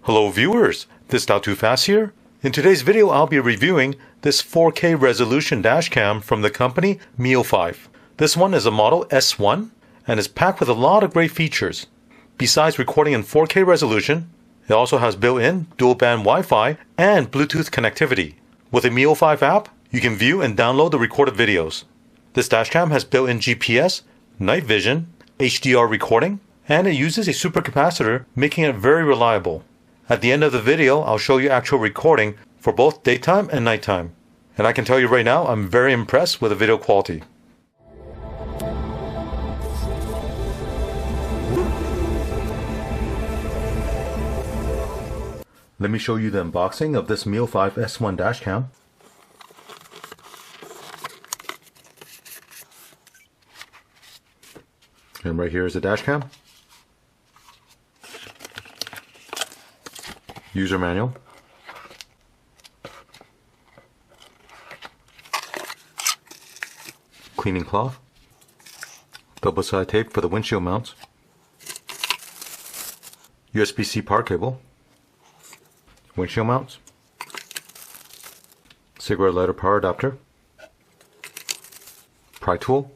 Hello viewers, this is Not Too Fast here. In today's video I'll be reviewing this 4K resolution dashcam from the company Miofive. This one is a model S1 and is packed with a lot of great features. Besides recording in 4K resolution, it also has built-in dual-band Wi-Fi and Bluetooth connectivity. With a Miofive app, you can view and download the recorded videos. This dashcam has built-in GPS, night vision, HDR recording, and it uses a supercapacitor, making it very reliable. At the end of the video, I'll show you actual recording for both daytime and nighttime. And I can tell you right now, I'm very impressed with the video quality. Let me show you the unboxing of this Miofive S1 dashcam. And right here is the dashcam. User manual. Cleaning cloth. Double-sided tape for the windshield mounts. USB-C power cable. Windshield mounts. Cigarette lighter power adapter. Pry tool.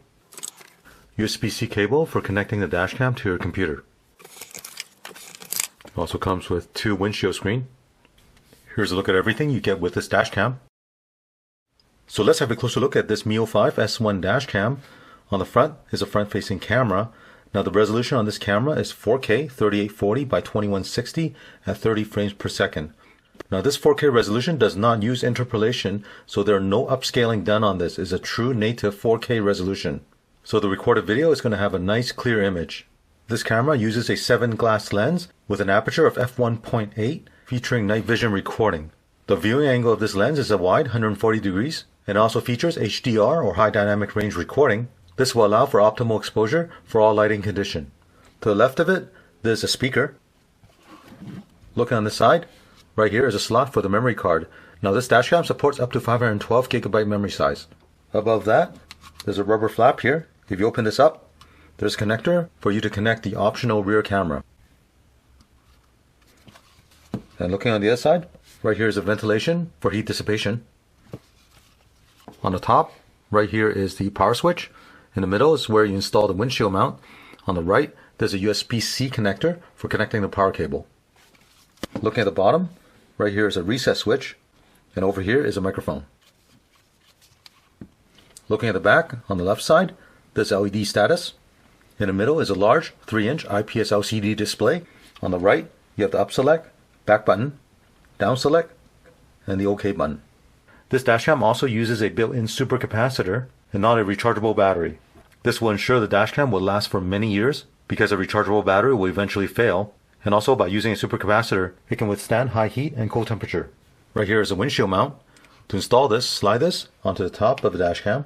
USB-C cable for connecting the dashcam to your computer. It also comes with 2 windshield screens. Here's a look at everything you get with this dashcam. So let's have a closer look at this Miofive S1 dashcam. On the front is a front-facing camera. Now the resolution on this camera is 4K 3840 by 2160 at 30 frames per second. Now this 4K resolution does not use interpolation, so there are no upscaling done on this. It's a true native 4K resolution. So the recorded video is going to have a nice clear image. This camera uses a 7-glass lens with an aperture of f1.8 featuring night vision recording. The viewing angle of this lens is a wide 140 degrees and also features HDR or high dynamic range recording. This will allow for optimal exposure for all lighting conditions. To the left of it, there's a speaker. Looking on the side, right here is a slot for the memory card. Now this dashcam supports up to 512 GB memory size. Above that, there's a rubber flap here. If you open this up, there's a connector for you to connect the optional rear camera. And looking on the other side, right here is a ventilation for heat dissipation. On the top, right here is the power switch. In the middle is where you install the windshield mount. On the right, there's a USB-C connector for connecting the power cable. Looking at the bottom, right here is a reset switch, and over here is a microphone. Looking at the back, on the left side, there's LED status. In the middle is a large 3-inch IPS LCD display. On the right, you have the up select, back button, down select, and the OK button. This dashcam also uses a built-in supercapacitor and not a rechargeable battery. This will ensure the dashcam will last for many years because a rechargeable battery will eventually fail, and also by using a supercapacitor, it can withstand high heat and cold temperature. Right here is a windshield mount. To install this, slide this onto the top of the dashcam.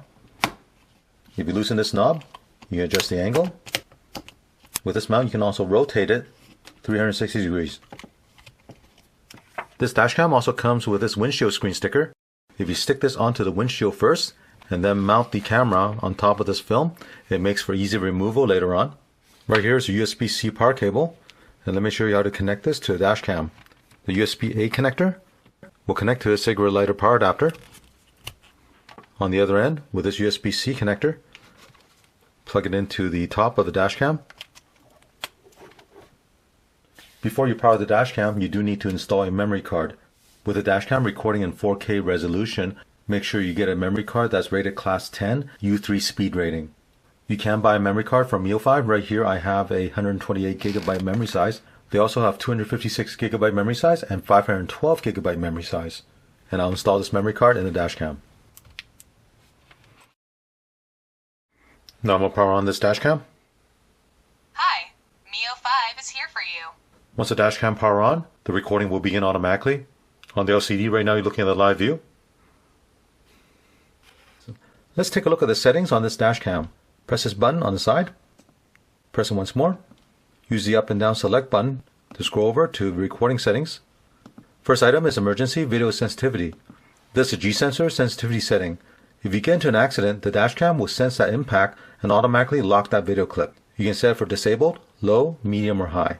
If you loosen this knob, you can adjust the angle. With this mount, you can also rotate it 360 degrees. This dashcam also comes with this windshield screen sticker. If you stick this onto the windshield first, and then mount the camera on top of this film, it makes for easy removal later on. Right here is a USB-C power cable, and let me show you how to connect this to the dashcam. The USB-A connector will connect to a cigarette lighter power adapter. On the other end, with this USB-C connector, plug it into the top of the dashcam. Before you power the dashcam, you do need to install a memory card. With a dashcam recording in 4K resolution, make sure you get a memory card that's rated class 10 U3 speed rating. You can buy a memory card from Miofive. Right here I have a 128 GB memory size. They also have 256 GB memory size and 512 GB memory size. And I'll install this memory card in the dashcam. Now I'm going to power on this dashcam. Hi, Miofive is here for you. Once the dashcam power on, the recording will begin automatically. On the LCD right now you're looking at the live view. So let's take a look at the settings on this dashcam. Press this button on the side. Press it once more. Use the up and down select button to scroll over to recording settings. First item is emergency video sensitivity. This is a G-sensor sensitivity setting. If you get into an accident, the dashcam will sense that impact and automatically lock that video clip. You can set it for disabled, low, medium, or high.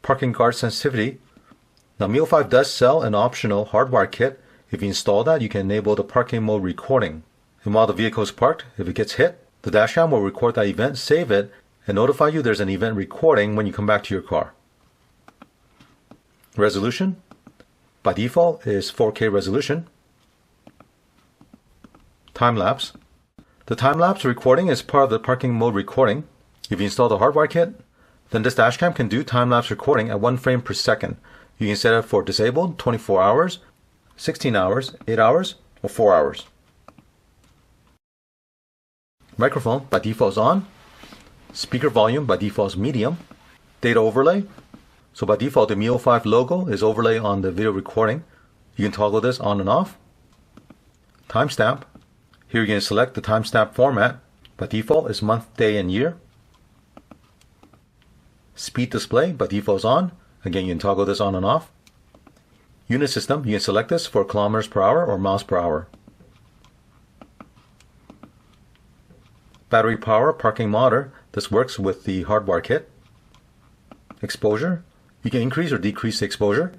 Parking guard sensitivity. Now Miofive does sell an optional Hardwire kit. If you install that, you can enable the parking mode recording. And while the vehicle is parked, if it gets hit, the dashcam will record that event, save it, and notify you there's an event recording when you come back to your car. Resolution. By default is 4K resolution. Time-lapse. The time-lapse recording is part of the parking mode recording. If you install the Hardwire kit, then this dashcam can do time-lapse recording at 1 frame per second. You can set it for disabled, 24 hours, 16 hours, 8 hours, or 4 hours. Microphone by default is on. Speaker volume by default is medium. Data overlay. So by default the Miofive logo is overlay on the video recording. You can toggle this on and off. Timestamp. Here you can select the timestamp format. By default is month, day, and year. Speed display by default is on. Again, you can toggle this on and off. Unit system, you can select this for kilometers per hour or miles per hour. Battery power, parking monitor. This works with the Hardwire kit. Exposure. You can increase or decrease the exposure.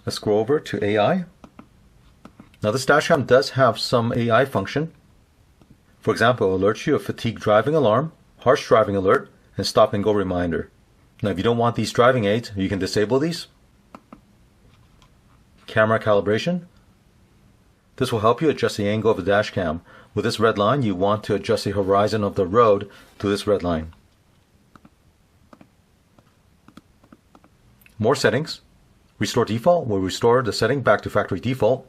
Let's scroll over to AI. Now this dashcam does have some AI function. For example, it alerts you of fatigue driving alarm, harsh driving alert, and stop and go reminder. Now if you don't want these driving aids, you can disable these. Camera calibration. This will help you adjust the angle of the dashcam. With this red line, you want to adjust the horizon of the road to this red line. More settings. Restore default will restore the setting back to factory default.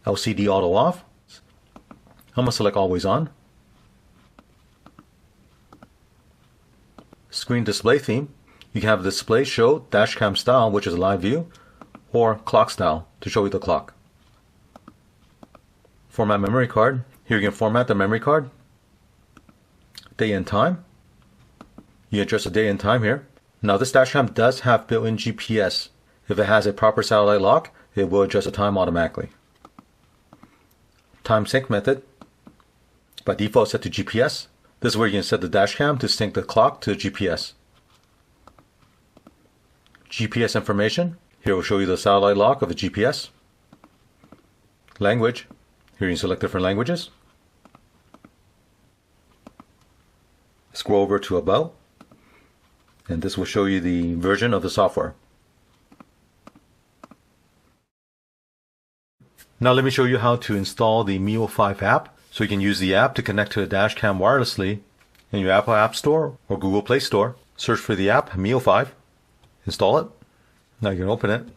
LCD auto off. I'm going to select always on. Screen display theme. You can have the display show dashcam style, which is a live view, or clock style to show you the clock. Format memory card. Here you can format the memory card. Day and time. You adjust the day and time here. Now this dashcam does have built-in GPS. If it has a proper satellite lock, it will adjust the time automatically. Time sync method. By default set to GPS. This is where you can set the dashcam to sync the clock to the GPS. GPS information. Here will show you the satellite lock of the GPS. Language. Here you can select different languages. Scroll over to About. And this will show you the version of the software. Now let me show you how to install the Miofive app. So you can use the app to connect to the dashcam wirelessly in your Apple App Store or Google Play Store. Search for the app Miofive. Install it. Now you can open it.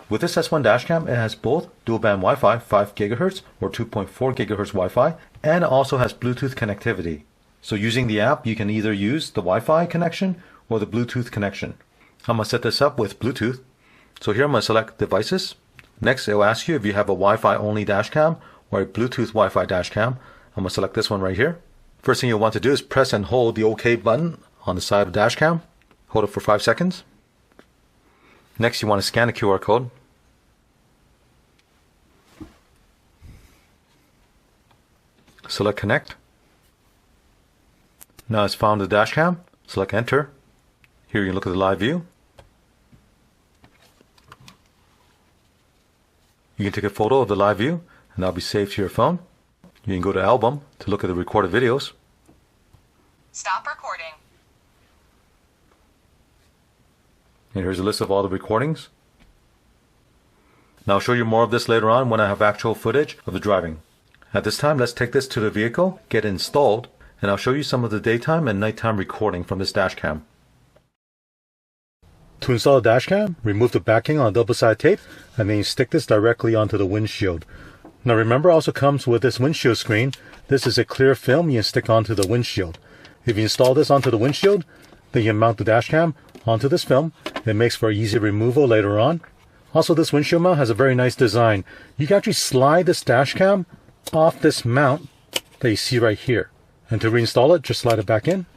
With this S1 dashcam, it has both dual band Wi-Fi 5 GHz or 2.4 GHz Wi-Fi, and it also has Bluetooth connectivity. So using the app, you can either use the Wi-Fi connection or the Bluetooth connection. I'm going to set this up with Bluetooth. So here I'm going to select devices. Next, it will ask you if you have a Wi-Fi only dashcam or a Bluetooth Wi-Fi dashcam. I'm going to select this one right here. First thing you'll want to do is press and hold the OK button on the side of the dashcam. Hold it for 5 seconds. Next, you want to scan the QR code. Select connect. Now it's found the dashcam. Select enter. Here you can look at the live view. You can take a photo of the live view and that'll be saved to your phone. You can go to album to look at the recorded videos. Stop recording. And here's a list of all the recordings. Now I'll show you more of this later on when I have actual footage of the driving. At this time, let's take this to the vehicle, get it installed, and I'll show you some of the daytime and nighttime recording from this dashcam. To install the dashcam, remove the backing on double-sided tape, and then you stick this directly onto the windshield. Now remember, it also comes with this windshield screen. This is a clear film you can stick onto the windshield. If you install this onto the windshield, then you can mount the dashcam onto this film. It makes for easy removal later on. Also, this windshield mount has a very nice design. You can actually slide this dashcam off this mount that you see right here. And to reinstall it, just slide it back in.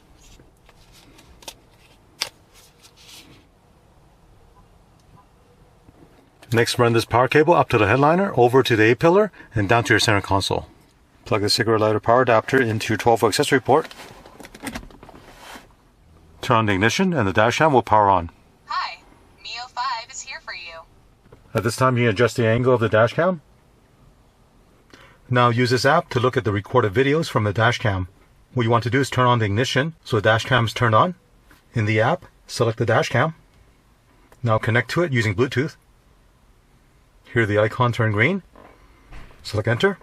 Next, run this power cable up to the headliner, over to the A-pillar, and down to your center console. Plug the cigarette lighter power adapter into your 12-volt accessory port. Turn on the ignition and the dashcam will power on. Hi, Miofive is here for you. At this time you can adjust the angle of the dashcam. Now use this app to look at the recorded videos from the dashcam. What you want to do is turn on the ignition so the dashcam is turned on. In the app, select the dashcam. Now connect to it using Bluetooth. Here the icon turn green. Select enter.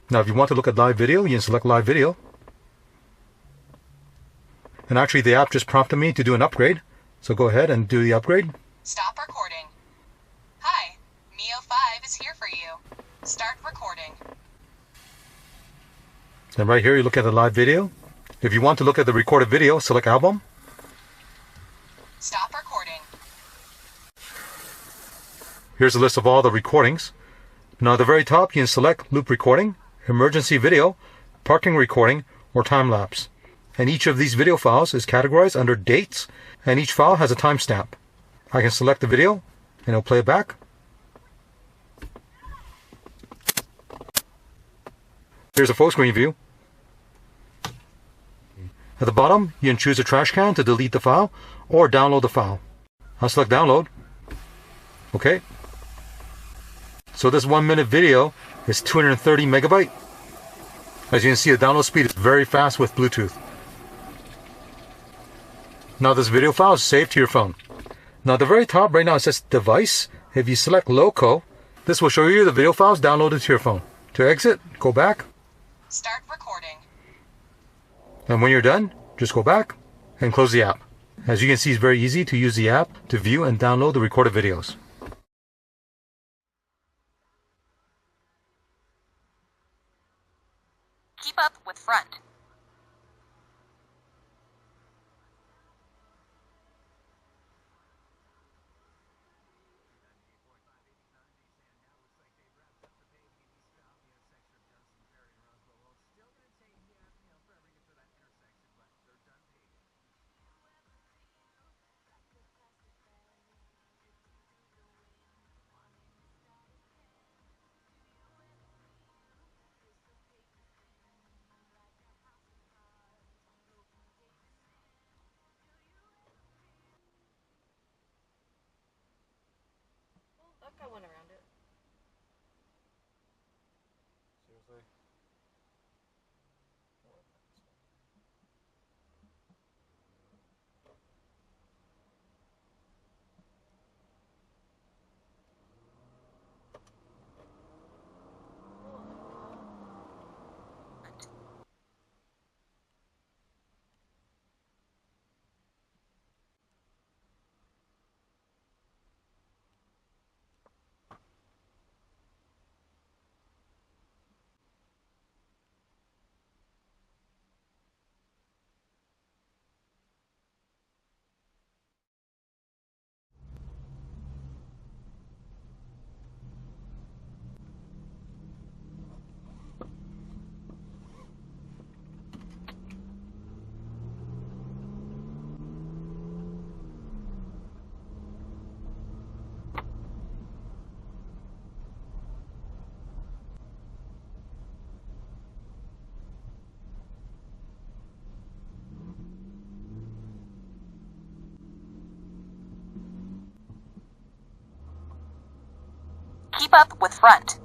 Now if you want to look at live video, you can select live video. And actually the app just prompted me to do an upgrade. So go ahead and do the upgrade. Stop recording. Hi, Mio5 is here for you. Start recording. And right here you look at the live video. If you want to look at the recorded video, select album. Stop recording. Here's a list of all the recordings. Now at the very top you can select loop recording, emergency video, parking recording, or time lapse. And each of these video files is categorized under dates, and each file has a timestamp. I can select the video and it'll play it back. Here's a full screen view. At the bottom, you can choose a trash can to delete the file or download the file. I'll select download. Okay. So this 1 minute video is 230 megabyte. As you can see, the download speed is very fast with Bluetooth. Now this video file is saved to your phone. Now at the very top right now it says device. If you select loco, this will show you the video files downloaded to your phone. To exit, go back. Start recording. And when you're done, just go back and close the app. As you can see, it's very easy to use the app to view and download the recorded videos. Keep up with front. Look, I went around it. Seriously? Keep up with front.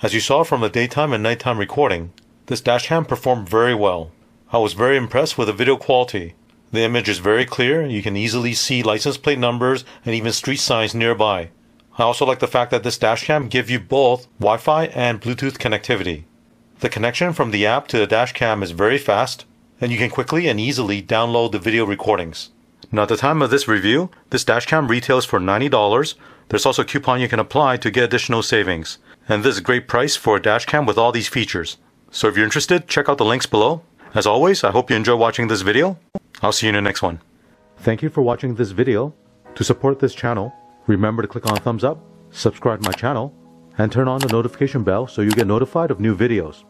As you saw from the daytime and nighttime recording, this dashcam performed very well. I was very impressed with the video quality. The image is very clear, you can easily see license plate numbers and even street signs nearby. I also like the fact that this dashcam gives you both Wi-Fi and Bluetooth connectivity. The connection from the app to the dashcam is very fast, and you can quickly and easily download the video recordings. Now at the time of this review, this dashcam retails for $90. There's also a coupon you can apply to get additional savings. And this is a great price for a dashcam with all these features. So if you're interested, check out the links below. As always, I hope you enjoy watching this video. I'll see you in the next one. Thank you for watching this video. To support this channel, remember to click on thumbs up, subscribe to my channel, and turn on the notification bell so you get notified of new videos.